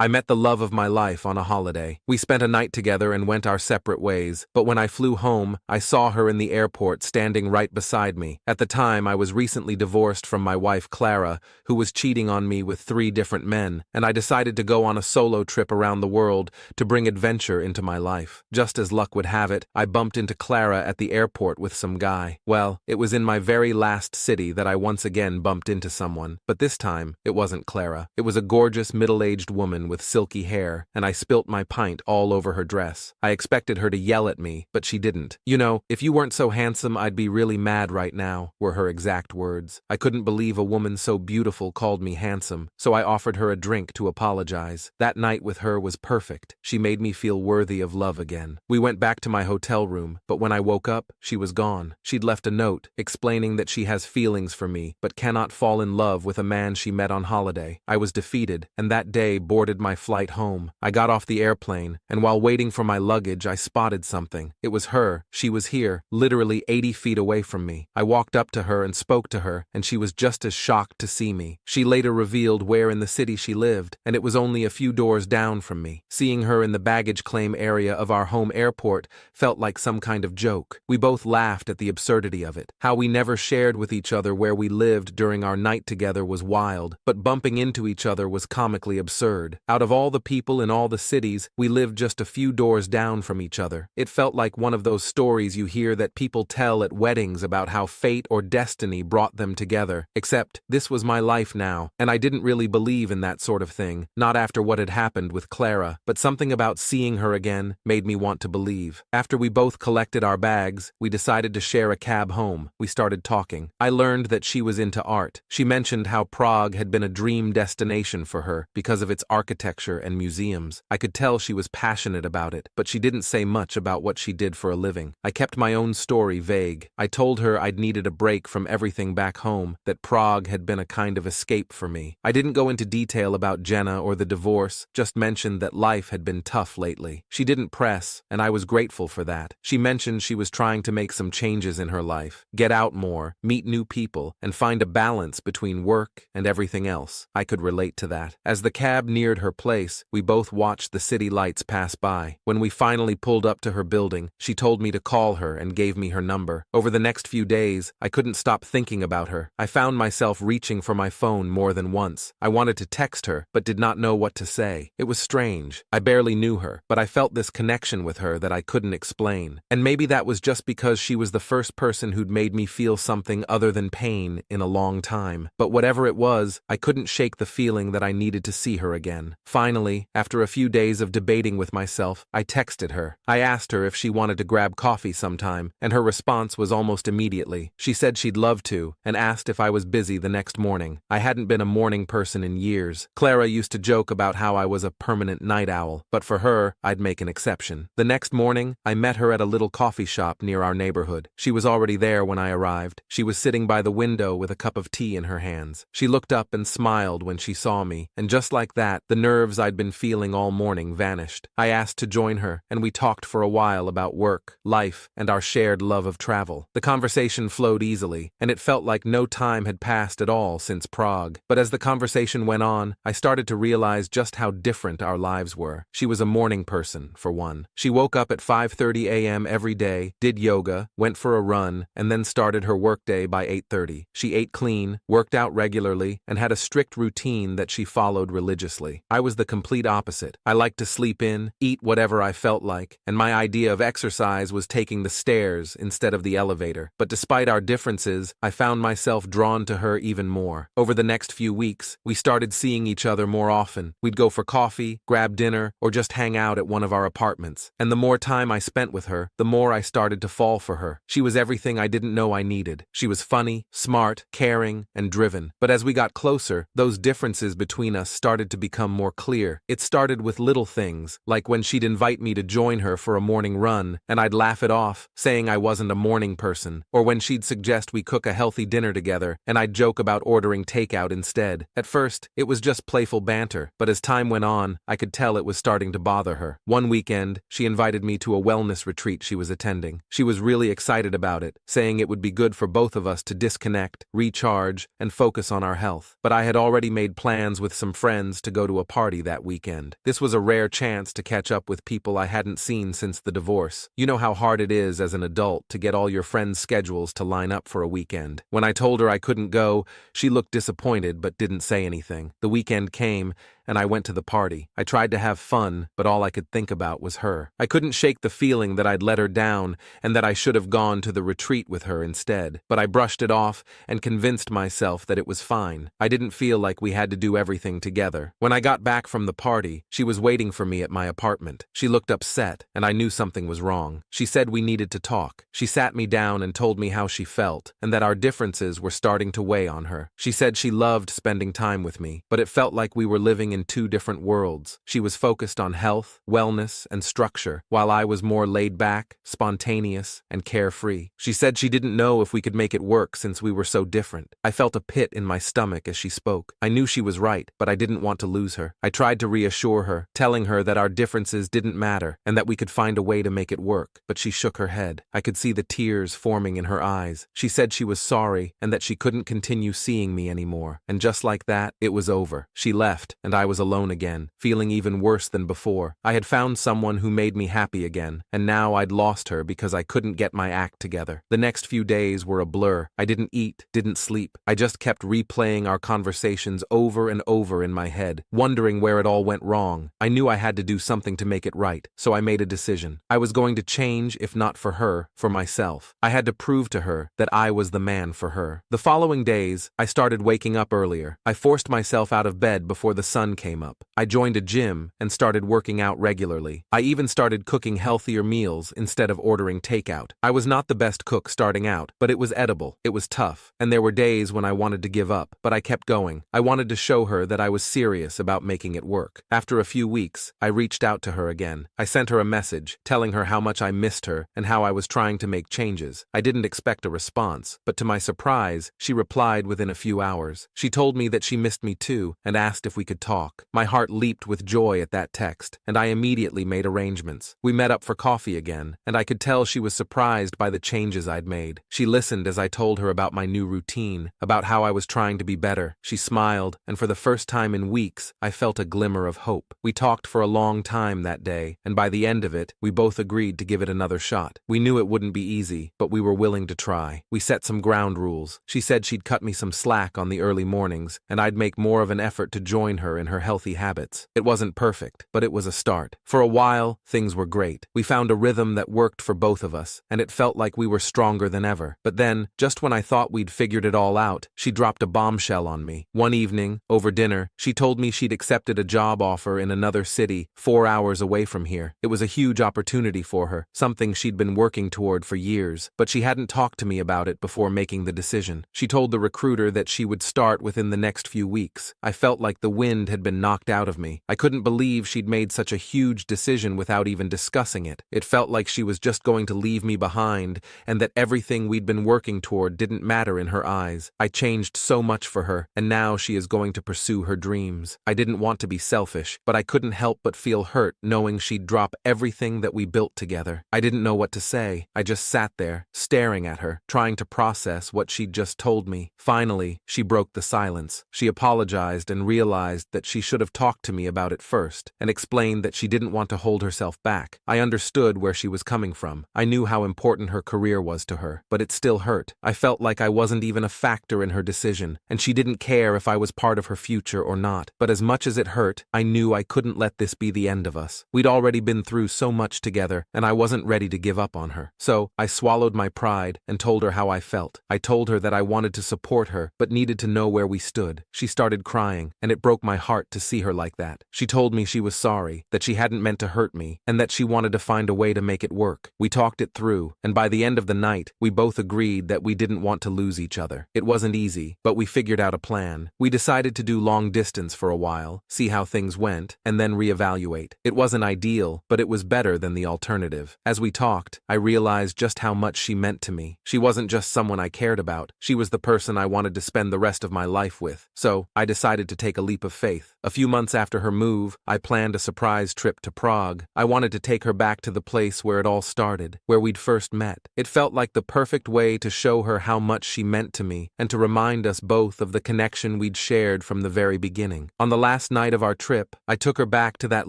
I met the love of my life on a holiday. We spent a night together and went our separate ways, but when I flew home, I saw her in the airport standing right beside me. At the time, I was recently divorced from my wife Clara, who was cheating on me with 3 different men, and I decided to go on a solo trip around the world to bring adventure into my life. Just as luck would have it, I bumped into Clara at the airport with some guy. Well, it was in my very last city that I once again bumped into someone, but this time, it wasn't Clara. It was a gorgeous middle-aged woman with silky hair, and I spilt my pint all over her dress. I expected her to yell at me, but she didn't. "You know, if you weren't so handsome, I'd be really mad right now," were her exact words. I couldn't believe a woman so beautiful called me handsome, so I offered her a drink to apologize. That night with her was perfect. She made me feel worthy of love again. We went back to my hotel room, but when I woke up, she was gone. She'd left a note, explaining that she has feelings for me, but cannot fall in love with a man she met on holiday. I was defeated, and that day boarded my flight home. I got off the airplane, and while waiting for my luggage, I spotted something. It was her. She was here, literally 80 feet away from me. I walked up to her and spoke to her, and she was just as shocked to see me. She later revealed where in the city she lived, and it was only a few doors down from me. Seeing her in the baggage claim area of our home airport felt like some kind of joke. We both laughed at the absurdity of it. How we never shared with each other where we lived during our night together was wild, but bumping into each other was comically absurd. Out of all the people in all the cities, we lived just a few doors down from each other. It felt like one of those stories you hear that people tell at weddings about how fate or destiny brought them together. Except, this was my life now, and I didn't really believe in that sort of thing, not after what had happened with Clara, but something about seeing her again made me want to believe. After we both collected our bags, we decided to share a cab home. We started talking. I learned that she was into art. She mentioned how Prague had been a dream destination for her because of its architecture and museums. I could tell she was passionate about it, but she didn't say much about what she did for a living. I kept my own story vague. I told her I'd needed a break from everything back home, that Prague had been a kind of escape for me. I didn't go into detail about Jenna or the divorce, just mentioned that life had been tough lately. She didn't press, and I was grateful for that. She mentioned she was trying to make some changes in her life, get out more, meet new people, and find a balance between work and everything else. I could relate to that. As the cab neared her place, we both watched the city lights pass by. When we finally pulled up to her building, she told me to call her and gave me her number. Over the next few days, I couldn't stop thinking about her. I found myself reaching for my phone more than once. I wanted to text her, but did not know what to say. It was strange. I barely knew her, but I felt this connection with her that I couldn't explain. And maybe that was just because she was the first person who'd made me feel something other than pain in a long time. But whatever it was, I couldn't shake the feeling that I needed to see her again. Finally, after a few days of debating with myself, I texted her. I asked her if she wanted to grab coffee sometime, and her response was almost immediately. She said she'd love to, and asked if I was busy the next morning. I hadn't been a morning person in years. Clara used to joke about how I was a permanent night owl, but for her, I'd make an exception. The next morning, I met her at a little coffee shop near our neighborhood. She was already there when I arrived. She was sitting by the window with a cup of tea in her hands. She looked up and smiled when she saw me, and just like that, the nerves I'd been feeling all morning vanished. I asked to join her, and we talked for a while about work, life, and our shared love of travel. The conversation flowed easily, and it felt like no time had passed at all since Prague. But as the conversation went on, I started to realize just how different our lives were. She was a morning person, for one. She woke up at 5:30 a.m. every day, did yoga, went for a run, and then started her workday by 8:30. She ate clean, worked out regularly, and had a strict routine that she followed religiously. I was the complete opposite. I liked to sleep in, eat whatever I felt like, and my idea of exercise was taking the stairs instead of the elevator. But despite our differences, I found myself drawn to her even more. Over the next few weeks, we started seeing each other more often. We'd go for coffee, grab dinner, or just hang out at one of our apartments. And the more time I spent with her, the more I started to fall for her. She was everything I didn't know I needed. She was funny, smart, caring, and driven. But as we got closer, those differences between us started to become more clear. It started with little things, like when she'd invite me to join her for a morning run, and I'd laugh it off, saying I wasn't a morning person, or when she'd suggest we cook a healthy dinner together, and I'd joke about ordering takeout instead. At first, it was just playful banter, but as time went on, I could tell it was starting to bother her. One weekend, she invited me to a wellness retreat she was attending. She was really excited about it, saying it would be good for both of us to disconnect, recharge, and focus on our health. But I had already made plans with some friends to go to a party that weekend. This was a rare chance to catch up with people I hadn't seen since the divorce. You know how hard it is as an adult to get all your friends' schedules to line up for a weekend. When I told her I couldn't go, she looked disappointed but didn't say anything. The weekend came, and I went to the party. I tried to have fun, but all I could think about was her. I couldn't shake the feeling that I'd let her down and that I should have gone to the retreat with her instead. But I brushed it off and convinced myself that it was fine. I didn't feel like we had to do everything together. When I got back from the party, she was waiting for me at my apartment. She looked upset, and I knew something was wrong. She said we needed to talk. She sat me down and told me how she felt, and that our differences were starting to weigh on her. She said she loved spending time with me, but it felt like we were living in two different worlds. She was focused on health, wellness, and structure, while I was more laid back, spontaneous, and carefree. She said she didn't know if we could make it work since we were so different. I felt a pit in my stomach as she spoke. I knew she was right, but I didn't want to lose her. I tried to reassure her, telling her that our differences didn't matter and that we could find a way to make it work, but she shook her head. I could see the tears forming in her eyes. She said she was sorry and that she couldn't continue seeing me anymore. And just like that, it was over. She left, and I was alone again, feeling even worse than before. I had found someone who made me happy again, and now I'd lost her because I couldn't get my act together. The next few days were a blur. I didn't eat, didn't sleep. I just kept replaying our conversations over and over in my head, wondering where it all went wrong. I knew I had to do something to make it right, so I made a decision. I was going to change, if not for her, for myself. I had to prove to her that I was the man for her. The following days, I started waking up earlier. I forced myself out of bed before the sun came up. I joined a gym and started working out regularly. I even started cooking healthier meals instead of ordering takeout. I was not the best cook starting out, but it was edible. It was tough, and there were days when I wanted to give up, but I kept going. I wanted to show her that I was serious about making it work. After a few weeks, I reached out to her again. I sent her a message, telling her how much I missed her and how I was trying to make changes. I didn't expect a response, but to my surprise, she replied within a few hours. She told me that she missed me too and asked if we could talk. My heart leaped with joy at that text, and I immediately made arrangements. We met up for coffee again, and I could tell she was surprised by the changes I'd made. She listened as I told her about my new routine, about how I was trying to be better. She smiled, and for the first time in weeks, I felt a glimmer of hope. We talked for a long time that day, and by the end of it, we both agreed to give it another shot. We knew it wouldn't be easy, but we were willing to try. We set some ground rules. She said she'd cut me some slack on the early mornings, and I'd make more of an effort to join her in her healthy habits. It wasn't perfect, but it was a start. For a while, things were great. We found a rhythm that worked for both of us, and it felt like we were stronger than ever. But then, just when I thought we'd figured it all out, she dropped a bombshell on me. One evening, over dinner, she told me she'd accepted a job offer in another city, 4 hours away from here. It was a huge opportunity for her, something she'd been working toward for years, but she hadn't talked to me about it before making the decision. She told the recruiter that she would start within the next few weeks. I felt like the wind had been knocked out of me. I couldn't believe she'd made such a huge decision without even discussing it. It felt like she was just going to leave me behind, and that everything we'd been working toward didn't matter in her eyes. I changed so much for her, and now she is going to pursue her dreams. I didn't want to be selfish, but I couldn't help but feel hurt knowing she'd drop everything that we built together. I didn't know what to say. I just sat there, staring at her, trying to process what she'd just told me. Finally, she broke the silence. She apologized and realized that she should have talked to me about it first, and explained that she didn't want to hold herself back. I understood where she was coming from. I knew how important her career was to her, but it still hurt. I felt like I wasn't even a factor in her decision, and she didn't care if I was part of her future or not. But as much as it hurt, I knew I couldn't let this be the end of us. We'd already been through so much together, and I wasn't ready to give up on her. So, I swallowed my pride and told her how I felt. I told her that I wanted to support her, but needed to know where we stood. She started crying, and it broke my heart to see her like that. She told me she was sorry, that she hadn't meant to hurt me, and that she wanted to find a way to make it work. We talked it through, and by the end of the night, we both agreed that we didn't want to lose each other. It wasn't easy, but we figured out a plan. We decided to do long distance for a while, see how things went, and then reevaluate. It wasn't ideal, but it was better than the alternative. As we talked, I realized just how much she meant to me. She wasn't just someone I cared about. She was the person I wanted to spend the rest of my life with. So, I decided to take a leap of faith. A few months after her move, I planned a surprise trip to Prague. I wanted to take her back to the place where it all started, where we'd first met. It felt like the perfect way to show her how much she meant to me and to remind us both of the connection we'd shared from the very beginning. On the last night of our trip, I took her back to that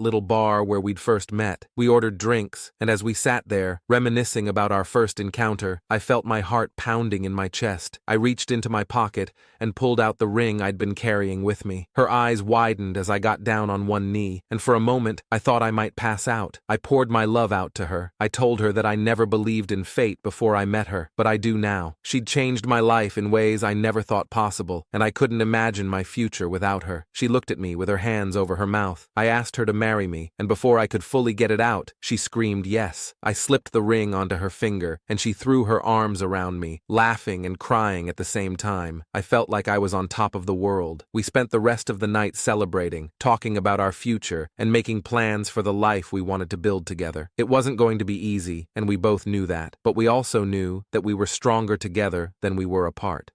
little bar where we'd first met. We ordered drinks, and as we sat there, reminiscing about our first encounter, I felt my heart pounding in my chest. I reached into my pocket and pulled out the ring I'd been carrying with me. Her eyes widened as I got down on one knee, and for a moment I thought I might pass out. I poured my love out to her. I told her that I never believed in fate before I met her, but I do now. She'd changed my life in ways I never thought possible, and I couldn't imagine my future without her. She looked at me with her hands over her mouth. I asked her to marry me, and before I could fully get it out, she screamed yes. I slipped the ring onto her finger, and she threw her arms around me, laughing and crying at the same time. I felt like I was on top of the world. We spent the rest of the night celebrating, talking about our future, and making plans for the life we wanted to build together. It wasn't going to be easy, and we both knew that, but we also knew that we were stronger together than we were apart.